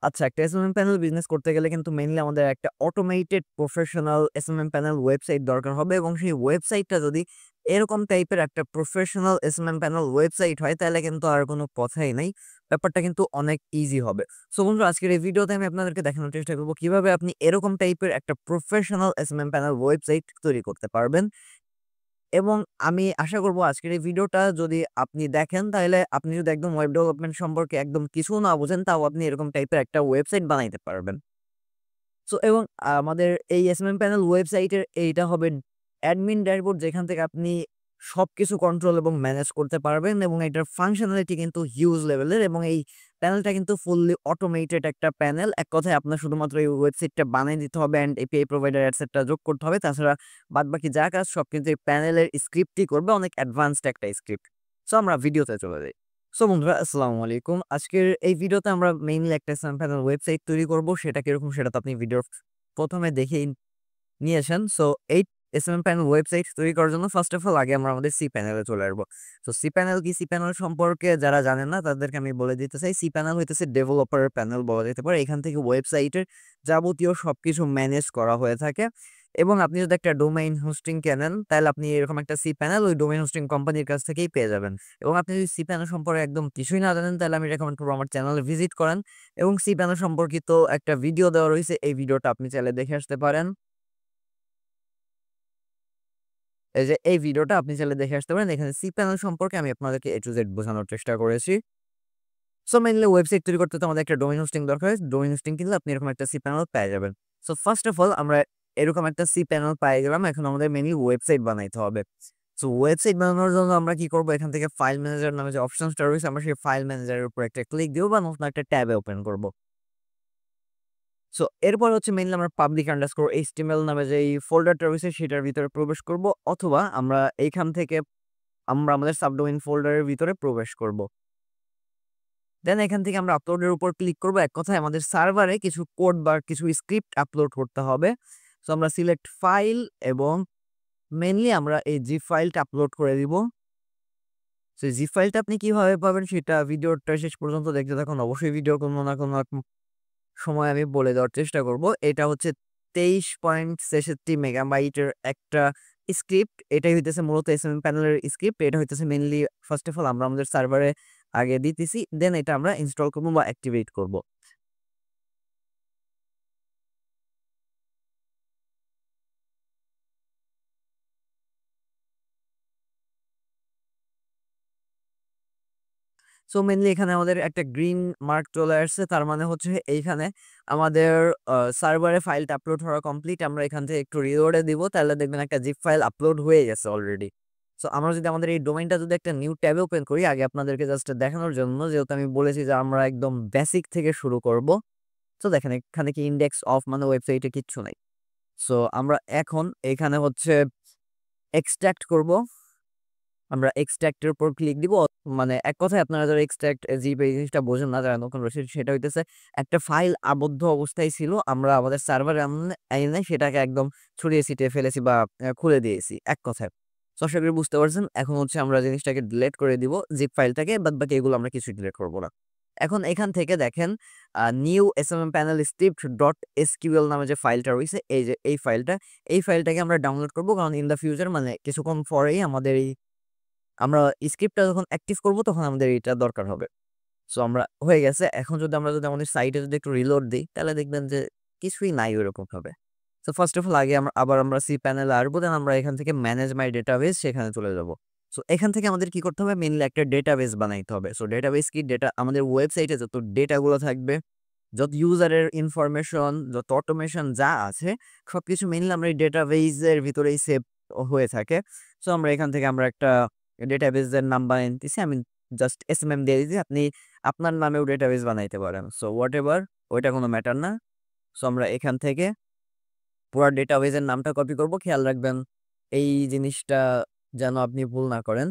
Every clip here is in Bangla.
আচ্ছা, একটা এসএমএম প্যানেল বিজনেস করতে গেলে কিন্তু মেইনলি আমাদের একটা automated professional SMM panel website দরকার হবে এবং সেই ওয়েবসাইটটা যদি এরকম টাইপের একটা প্রফেশনাল এসএমএম প্যানেল ওয়েবসাইট হয় তাহলে কিন্তু আর কোনো কথাই নাই। ব্যাপারটা কিন্তু অনেক ইজি হবে। সো বন্ধুরা, আজকের এই ভিডিওতে আমি আপনাদেরকে দেখানোর চেষ্টা করব কিভাবে আপনি এরকম টাইপের একটা প্রফেশনাল এসএমএম প্যানেল ওয়েবসাইট তৈরি করতে পারবেন। এবং আমি আশা করব আজকের এই ভিডিওটা যদি আপনি দেখেন, তাহলে আপনি যদি একদম ওয়েব ডেভেলপমেন্ট সম্পর্কে একদম কিছু না বুঝেন, তাও আপনি এরকম টাইপের একটা ওয়েবসাইট বানাইতে পারবেন। সো এবং আমাদের এই এসএমএম প্যানেল ওয়েবসাইটের এইটা হবে অ্যাডমিন ড্যাশবোর্ড, যেখান থেকে আপনি সবকিছু কন্ট্রোল এবং ম্যানেজ করতে পারবেন এবং এটার ফাংশনালিটি কিন্তু হিউজ লেভেলের এবং এই প্যানেলটা কিন্তু ফুললি অটোমেটেড একটা প্যানেল। এক কথায় আপনার শুধুমাত্র এই ওয়েবসাইটটা বানিয়ে দিতে হবে অ্যান্ড এপিআই প্রোভাইডার এটসেট্রা যোগ করতে হবে। তাছাড়া বাদবাকি যা কাজ সব কিন্তু এই প্যানেলের স্ক্রিপ্টই করবে, অনেক অ্যাডভান্সড একটা স্ক্রিপ্ট। সো আমরা ভিডিওতে চলে যাই। সো বন্ধুরা, আসসালামু আলাইকুম। আজকের এই ভিডিওতে আমরা মেইনলি একটা স্যাম্পল ওয়েবসাইট তৈরি করব। সেটা কিরকম সেটা তো আপনি ভিডিওর ১ম এ দেখেই নিয়েছেন। সো এই এসএমএম প্যানেল ওয়েবসাইট তৈরি করার জন্য ফার্স্ট অফ অল আগে আমরা আমাদের সি প্যানেলে চলে আসবো। সো সি প্যানেল কি? সি প্যানেল সম্পর্কে যারা জানেন না তাদেরকে আমি বলে দিতে চাই। সি প্যানেল হইতেছে ডেভেলপারের প্যানেল বলা যেতে পারে। এখান থেকে ওয়েবসাইটের যাবতীয় সবকিছু ম্যানেজ করা হয়ে থাকে এবং আপনি যদি একটা ডোমেইন হোস্টিং কেনেন তাহলে আপনি এরকম একটা সি প্যানেল ওই ডোমেইন হোস্টিং কোম্পানির কাছ থেকেই পেয়ে যাবেন। এবং আপনি যদি সি প্যানেল সম্পর্কে একদম কিছুই না জানেন তাহলে আমি রেকমেন্ড করবো আমার চ্যানেলে ভিজিট করেন এবং সি প্যানেল সম্পর্কিত একটা ভিডিও দেওয়া রয়েছে। এই ভিডিওটা আপনি চাইলে দেখে আসতে পারেন। এই যে এই ভিডিওটা আপনি চাইলে দেখে আসতে পারেন। এখানে সি প্যানেল সম্পর্কে আমি আপনাদেরকে এ টু জেড বোঝানোর চেষ্টা করেছি। সো মেইনলি ওয়েবসাইট তৈরি করতে তো আমাদের একটা ডোমেইন হোস্টিং দরকার হয়। ডোমেইন হোস্টিং কিনলে আপনি এরকম একটা সি প্যানেল পেয়ে যাবেন। সো ফার্স্ট অফ অল আমরা এরকম একটা সি প্যানেল পেয়ে গেলাম। এখন আমাদের মেইনলি ওয়েবসাইট বানাইতে হবে। সো ওয়েবসাইট বানানোর জন্য আমরা কি করব? এখান থেকে ফাইল ম্যানেজার নামে যে অপশনসটা রয়েছে আমরা সেই ফাইল ম্যানেজারের উপর একটা ক্লিক দিব বা নতুন একটা ট্যাবে ওপেন করব। সো এরপর হচ্ছে মেইনলি আমরা পাবলিক আন্ডারস্কোর এইচটিএমএল নামে যে এই ফোল্ডারটা রয়েছে সেটার ভিতরে প্রবেশ করব, অথবা আমরা এইখান থেকে আমরা আমাদের সাবডোমেইন ফোল্ডারের ভিতরে প্রবেশ করব। দেন এখান থেকে আমরা আপলোডের উপর ক্লিক করব। এক কথায় আমাদের সার্ভারে কিছু কোড বা কিছু স্ক্রিপ্ট আপলোড করতে হবে। সো আমরা সিলেক্ট ফাইল এবং মেইনলি আমরা এই জিপ ফাইলটা আপলোড করে দিব। সো জিপ ফাইলটা আপনি কিভাবে পাবেন সেটা ভিডিওটা শেষ পর্যন্ত দেখতে থাকুন। অবশ্যই ভিডিও কোনো না কোনো সময় আমি বলে দেওয়ার চেষ্টা করব। এটা হচ্ছে 23.66 মেগাবাইটের একটা স্ক্রিপ্ট। এটাই হইতেছে মূলত এসএমএম প্যানেলের স্ক্রিপ্ট। এটা হইতেছে মেইনলি ফার্স্ট অফ অল আমরা আমাদের সার্ভারে আগে দিতেছি। দেন এটা আমরা ইনস্টল করব বা অ্যাক্টিভেট করব। সো মেইনলি এখানে আমাদের একটা গ্রিন মার্ক চলে আসছে। তার মানে হচ্ছে এইখানে আমাদের সার্ভারে ফাইলটা আপলোড হওয়া কমপ্লিট। আমরা এখান থেকে একটু রিলোডে দিব, তাহলে দেখবেন একটা জিপ ফাইল আপলোড হয়ে গেছে অলরেডি। সো আমরা যদি আমাদের এই ডোমেইনটা যদি একটা নিউ ট্যাবে ওপেন করি, আগে আপনাদেরকে জাস্ট দেখানোর জন্য, যেহেতু আমি বলেছি যে আমরা একদম বেসিক থেকে শুরু করব। সো দেখেন এখানে কি ইন্ডেক্স অফ মানে ওয়েবসাইটে কিচ্ছু নাই। সো আমরা এখন এখানে হচ্ছে এক্সট্রাক্ট করব। আমরা এক্সট্রাক্ট এর উপর ক্লিক দিব। মানে এক কথায় আপনারা যারা এক্সট্রাক্ট এই জিনিসটা বোঝেন না, যারা নতুন রয়েছে, সেটা হইতেছে একটা ফাইল আবদ্ধ অবস্থায় ছিল। আমরা আমাদের সার্ভারে এনে সেটাকে একদম ছড়িয়ে ছিটিয়ে ফেলেছি বা খুলে দিয়েছি এক কথায়। তো আশা করি বুঝতে পারছেন। এখন হচ্ছে আমরা জিনিসটাকে ডিলিট করে দিব জিপ ফাইলটাকে, বাদবাকি এগুলো আমরা কিছুই ডিলিট করব না। এখন এখান থেকে দেখেন new SMM panel script dot SQL নামে যে ফাইলটা রয়েছে, এই যে এই ফাইলটাকে আমরা ডাউনলোড করব, কারণ ইন দ্য ফিউচার মানে কিছুক্ষণ পরেই আমাদের এই আমরা স্ক্রিপ্টটা যখন অ্যাক্টিভ করব তখন আমাদের এটা দরকার হবে। সো আমরা হয়ে গেছে। এখন যদি আমরা আমাদের সাইটে যদি একটু রিলোড দিই তাহলে দেখবেন যে কিছুই নাই ওইরকম ভাবে। সো ফার্স্ট অফ অল আগে আমরা সি প্যানেলে আসবো, দেন আমরা এখান থেকে ম্যানেজ মাই ডেটাবেস সেখানে চলে যাব। সো এখান থেকে আমাদের কি করতে হবে? মেইনলি একটা ডেটাবেস বানাইতে হবে। সো ডেটাবেস কি? ডেটা আমাদের ওয়েবসাইটে যত ডেটাগুলো থাকবে, যত ইউজারের ইনফরমেশন, যত অটোমেশন যা আছে সবকিছু মেইনলি আমরা এই ডেটাবেসের ভিতরেই সেভ হয়ে থাকে। সো আমরা এখান থেকে আমরা একটা ডেটাবেসের নাম বানিয়ে নিতেছি। আমি জাস্ট এসএমএম দিয়ে দিচ্ছি। আপনি আপনার নামেও ডেটাবেস বানাইতে পারেন। সো হোয়াটএভার, ওইটা কোনো ম্যাটার না। সো আমরা এখান থেকে পুরা ডেটাবেসের নামটা কপি করব। খেয়াল রাখবেন এই জিনিসটা যেন আপনি ভুল না করেন।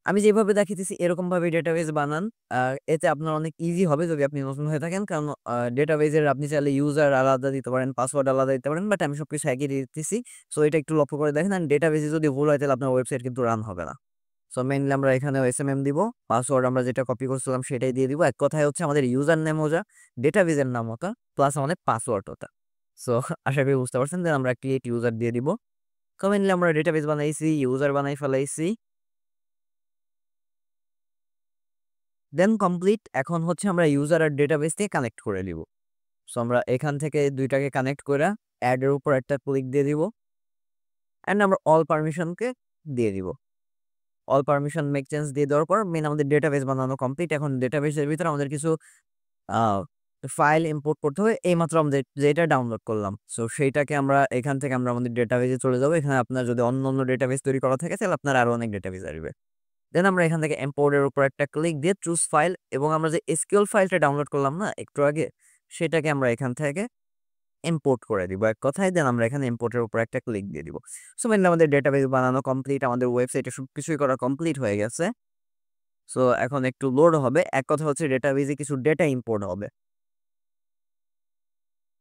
আমি যেভাবে দেখাইতেছি এরকমভাবে ডেটাবেস বানান। এতে আপনার অনেক ইজি হবে যদি আপনি নতুন হয়ে থাকেন। কারণ ডেটাবেসের আপনি চাইলে ইউজার আলাদা দিতে পারেন, পাসওয়ার্ড আলাদা দিতে পারেন। বাট আমি সবকিছু একই দিয়ে দিতেছি। সো এটা একটু লক্ষ্য করে দেখেন। আর ডেটাবেসে যদি ভুল হয় তাহলে আপনার ওয়েবসাইট কিন্তু রান হবে না। সো মেইনলি আমরা এখানে এসএমএম দিব, পাসওয়ার্ড আমরা যেটা কপি করছিলাম সেটাই দিয়ে দিব। এক কথায় হচ্ছে আমাদের ইউজার নেম ওটা, ডেটাবেজের নাম ওটা, প্লাস আমাদের পাসওয়ার্ড ওটা। সো আশা করি বুঝতে পারছেন। দেন আমরা ক্রিয়েট ইউজার দিয়ে দিব। মেইনলি আমরা ডেটাবেজ বানাইছি, ইউজার বানাই ফেলাইছি, দেন কমপ্লিট। এখন হচ্ছে আমরা ইউজার আর ডেটাবেস দিয়ে কানেক্ট করে দিব। সো আমরা এখান থেকে দুইটাকে কানেক্ট করে অ্যাড এর উপর একটা ক্লিক দিয়ে দিব, অ্যান্ড আমরা অল পারমিশনকে দিয়ে দিব। অল পারমিশন মেক চেঞ্জ দিয়ে দেওয়ার পর মেন আমাদের ডেটাবেস বানানো কমপ্লিট। এখন ডেটাবেসের ভিতরে আমাদের কিছু ফাইল ইম্পোর্ট করতে হবে। এইমাত্র আমাদের যেটা ডাউনলোড করলাম, সো সেইটাকে আমরা এখান থেকে আমরা আমাদের ডেটাবেসে চলে যাবো। এখানে আপনার যদি অন্য অন্য ডেটাবেস তৈরি করা থাকে তাহলে আপনার আরো অনেক ডেটাবেস আসবে। দেন আমরা এখান থেকে ইম্পোর্টের উপর একটা ক্লিক দিয়ে চুজ ফাইল, এবং আমরা যে এসকিউএল ফাইলটা ডাউনলোড করলাম না একটু আগে, সেটাকে আমরা এখান থেকে ইম্পোর্ট করে দিব এক কথায়। দেন আমরা এখানে ইম্পোর্টের উপর একটা ক্লিক দিয়ে দিব। সো মেনলি আমাদের ডেটাবেস বানানো কমপ্লিট, আমাদের ওয়েবসাইটে সব কিছুই করা কমপ্লিট হয়ে গেছে। সো এখন একটু লোড হবে। এক কথা হচ্ছে ডেটাবেসে কিছু ডেটা ইম্পোর্ট হবে।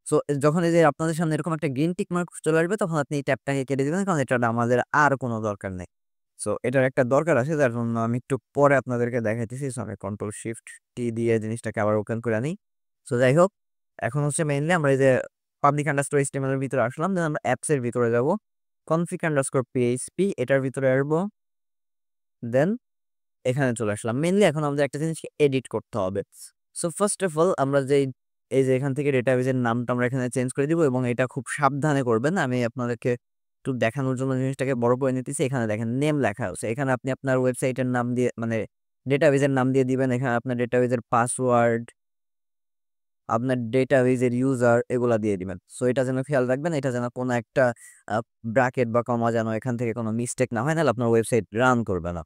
সো যখন এই যে আপনাদের সামনে এরকম একটা গ্রিন টিক মার্ক চলে আসবে, তখন আপনি এই ট্যাবটাকে কেটে দিবেন, কারণ এটা আমাদের আর কোনো দরকার নেই। সো এটার একটা দরকার আছে, যার জন্য আমি একটু পরে আপনাদেরকে দেখাইতেছি। সো আমি কন্ট্রোল শিফট টি দিয়ে জিনিসটাকে আবার ওপেন করে আনি। সো যাই হোক, এখন হচ্ছে মেইনলি আমরা এই যে পাবলিক আন্ডারস্কোর এইচটিএমএল এর ভিতরে আসলাম। দেন আমরা অ্যাপস এর ভিতরে যাব, কনফিগ আন্ডারস্কোর পিএইচপি এটার ভিতরে আসবো। দেন এখানে চলে আসলাম। মেইনলি এখন আমাদের একটা জিনিসকে এডিট করতে হবে। সো ফার্স্ট অফ অল আমরা এই যে এখান থেকে ডেটাবেজের নামটা আমরা এখানে চেঞ্জ করে দিব, এবং এটা খুব সাবধানে করবেন। আমি আপনাদেরকে একটু দেখানোর জন্য জিনিসটাকে বড় করে নিতেছি। এখানে দেখেন নেম লেখা আছে, এখানে আপনি আপনার ওয়েবসাইটের নাম দিয়ে, মানে ডেটাবেজের নাম দিয়ে দিবেন। এখানে আপনার ডেটাবেজের পাসওয়ার্ড, আপনার ডেটাবেজের ইউজার, এগুলা দিয়ে দিবেন। সো এটা যেন খেয়াল রাখবেন, এটা যেন কোনো একটা ব্র্যাকেট বা কমা যেন এখান থেকে কোনো মিস্টেক না হয়, নাহলে আপনার ওয়েবসাইট রান করবে না।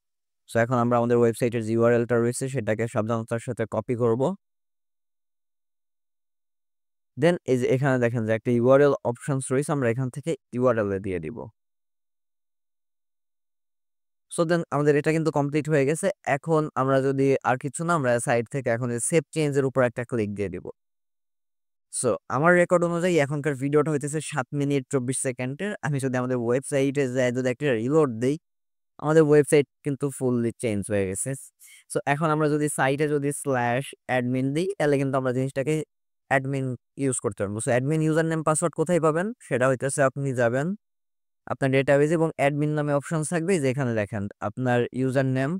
সো এখন আমরা আমাদের ওয়েবসাইটের যে ইউআরএলটা রয়েছে সেটাকে সাবধানতার সাথে কপি করব। দেন এই যে এখানে দেখেন যে একটা ইউআরএল অপশনস রয়েছে, আমরা এখান থেকে ইউআরএল এ দিয়ে দিব। সো দেন আমাদের এটা কিন্তু কমপ্লিট হয়ে গেছে। এখন আমরা যদি আর কিছু না, আমরা সাইড থেকে এখন সেভ চেঞ্জ এর উপর একটা ক্লিক দিয়ে দিব। সো আমার রেকর্ড অনুযায়ী এখনকার ভিডিওটা হইতেছে 7 মিনিট 24 সেকেন্ডের। আমি যদি আমাদের ওয়েবসাইটে যাই, যদি একটা রিলোড দেই, আমাদের ওয়েবসাইট কিন্তু ফুললি চেঞ্জ হয়ে গেছে। সো এখন আমরা যদি সাইটে যদি স্ল্যাশ অ্যাডমিন দিই, তাহলে কিন্তু আমরা জিনিসটাকে অ্যাডমিন ইউজ করতে পারবো। So admin user name password কোথায় পাবেন, সেটা হইতেছে আপনি যাবেন আপনার ডেটাবেজ এবং অ্যাডমিন নামে অপশন থাকবে, যেখানে দেখেন আপনার ইউজার নেম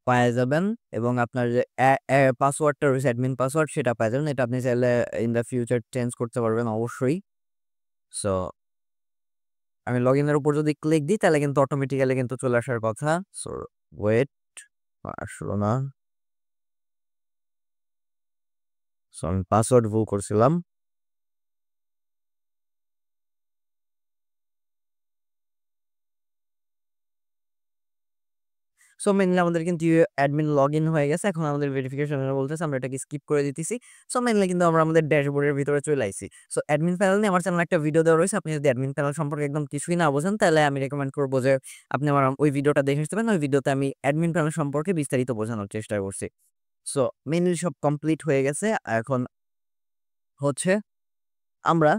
পাওয়া যাবেন, এবং আপনার যে পাসওয়ার্ডটা রয়েছে অ্যাডমিন পাসওয়ার্ড, সেটা পাওয়া যাবেন। এটা আপনি চাইলে ইন দ্য ফিউচার চেঞ্জ করতে পারবেন অবশ্যই। সো আমি লগ ইনের উপর যদি ক্লিক দিই, তাহলে কিন্তু অটোমেটিক্যালি কিন্তু চলে আসার কথা। সো ওয়েট, আসলো না। সো আমি পাসওয়ার্ড ভুল করছিলাম। সো মেইনলি আমাদের কিন্তু অ্যাডমিন লগইন হয়ে গেছে। এখন আমাদের ভেরিফিকেশন বলতেছে, আমরা এটাকে স্কিপ করে দিতেছি। সো মেইনলি কিন্তু আমরা আমাদের ড্যাশবোর্ডের ভিতরে চলে আইছি। সো অ্যাডমিন প্যানেল নিয়ে আমার চ্যানেলে একটা ভিডিও দেওয়া রয়েছে। আপনি যদি অ্যাডমিন প্যানেল সম্পর্কে একদম কিছুই না বোঝেন, তাহলে আমি রেকমেন্ড করব যে আপনি আমার ওই ভিডিওটা দেখে আসতে পারেন। ওই ভিডিওতে আমি অ্যাডমিন প্যানেল সম্পর্কে বিস্তারিত বোঝানোর চেষ্টা করছি। সো মেইনলি সব কমপ্লিট হয়ে গেছে। এখন হচ্ছে আমরা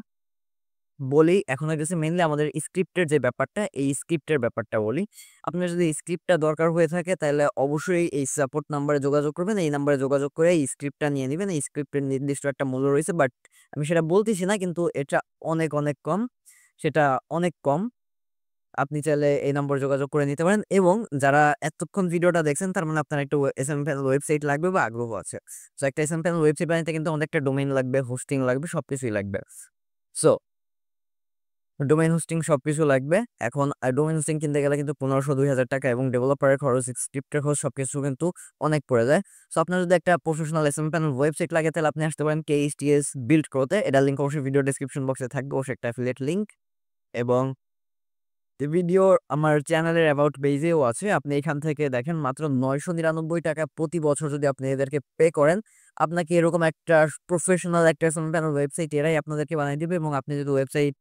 বলি, এখন হয়ে গেছে মেইনলি আমাদের স্ক্রিপ্টের যে ব্যাপারটা, এই স্ক্রিপ্টের ব্যাপারটা বলি। আপনার যদি স্ক্রিপ্টটা দরকার হয়ে থাকে, তাহলে অবশ্যই এই সাপোর্ট নাম্বারে যোগাযোগ করবেন। এই নাম্বারে যোগাযোগ করে এই স্ক্রিপ্টটা নিয়ে নিবেন। এই স্ক্রিপ্টের নির্দিষ্ট একটা মূল্য রয়েছে, বাট আমি সেটা বলতেছি না, কিন্তু এটা অনেক অনেক কম, সেটা অনেক কম। আপনি চাইলে এই নম্বরে যোগাযোগ করে নিতে পারেন। এবং যারা এতক্ষণ ভিডিওটা দেখছেন, তার মানে আপনার একটা এসএম প্যানেল ওয়েবসাইট লাগবে বা আগ্রহ আছে। সো একটা এসএম প্যানেল ওয়েবসাইট বানাইতে কিন্তু আমাদের একটা ডোমেইন লাগবে, হোস্টিং লাগবে, সবকিছুই লাগবে। সো ডোমেইন হোস্টিং সবকিছু লাগবে। এখন ডোমেইন হোস্টিং কিনতে গেলে কিন্তু 1500-2000 টাকা, এবং ডেভেলপারের খরচ, স্ক্রিপ্টের খরচ, সবকিছু কিন্তু অনেক পড়ে যায়। সো আপনার যদি একটা প্রফেশনাল এসএম প্যানেল ওয়েবসাইট লাগে, তাহলে আপনি আসতে পারেন KHTS বিল্ড করতে। এটার লিঙ্ক অবশ্যই ভিডিও ডেসক্রিপশন বক্সে থাকবে, অবশ্যই একটা অ্যাফিলিয়েট লিঙ্ক। এবং ভিডিও আমার চ্যানেলের অ্যাবাউট পেজেও আছে। আপনি এখান থেকে দেখেন মাত্র 999 টাকা প্রতি বছর যদি আপনি এদেরকে পে করেন, আপনাকে এরকম একটা প্রফেশনাল একটা এসএম প্যানেল ওয়েবসাইট এরাই আপনাদেরকে বানিয়ে দিবে। এবং আপনি যদি ওয়েবসাইট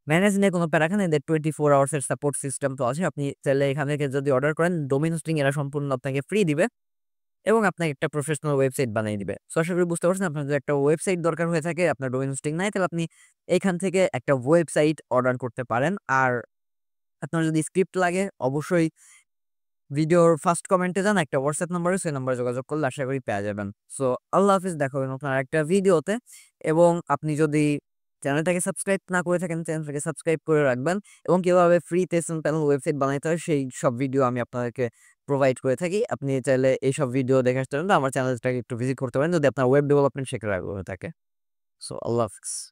ম্যানেজ নিয়ে কোনো প্যারা খান, এদের 24 আওয়ার্সের সাপোর্ট সিস্টেম তো আছে। আপনি চাইলে এখান থেকে যদি অর্ডার করেন, ডোমেইন হোস্টিং এরা সম্পূর্ণ আপনাকে ফ্রি দিবে, এবং আপনাকে একটা প্রফেশনাল ওয়েবসাইট বানিয়ে দিবে। সো আশা করি বুঝতে পারছেন। আপনার যদি একটা ওয়েবসাইট দরকার হয়ে থাকে, আপনার ডোমেইন হোস্টিং নাই, তাহলে আপনি এখান থেকে একটা ওয়েবসাইট অর্ডার করতে পারেন। আর আপনার যদি স্ক্রিপ্ট লাগে, অবশ্যই ভিডিওর ফার্স্ট কমেন্টে যান, একটা হোয়াটসঅ্যাপ নাম্বার আছে, সেই নাম্বারে যোগাযোগ করলে আশা করি পেয়ে যাবেন। সো আল্লাহ হাফিজ, দেখা হবে নতুন আরেকটা ভিডিওতে। এবং আপনি যদি চ্যানেলটাকে সাবস্ক্রাইব না করে থাকেন, চ্যানেলটাকে সাবস্ক্রাইব করে রাখবেন এবং কিভাবে ফ্রিতে সিম্পল ওয়েবসাইট বানাইতে হয় সেই সব ভিডিও আমি আপনাদেরকে প্রোভাইড করে থাকি। আপনি চাইলে এইসব ভিডিও দেখার জন্য আমার চ্যানেলটাকে একটু ভিজিট করতে পারেন যদি আপনার ওয়েব ডেভেলপমেন্ট শেখার আগ্রহ থাকে। সো আল্লাহ হাফিজ।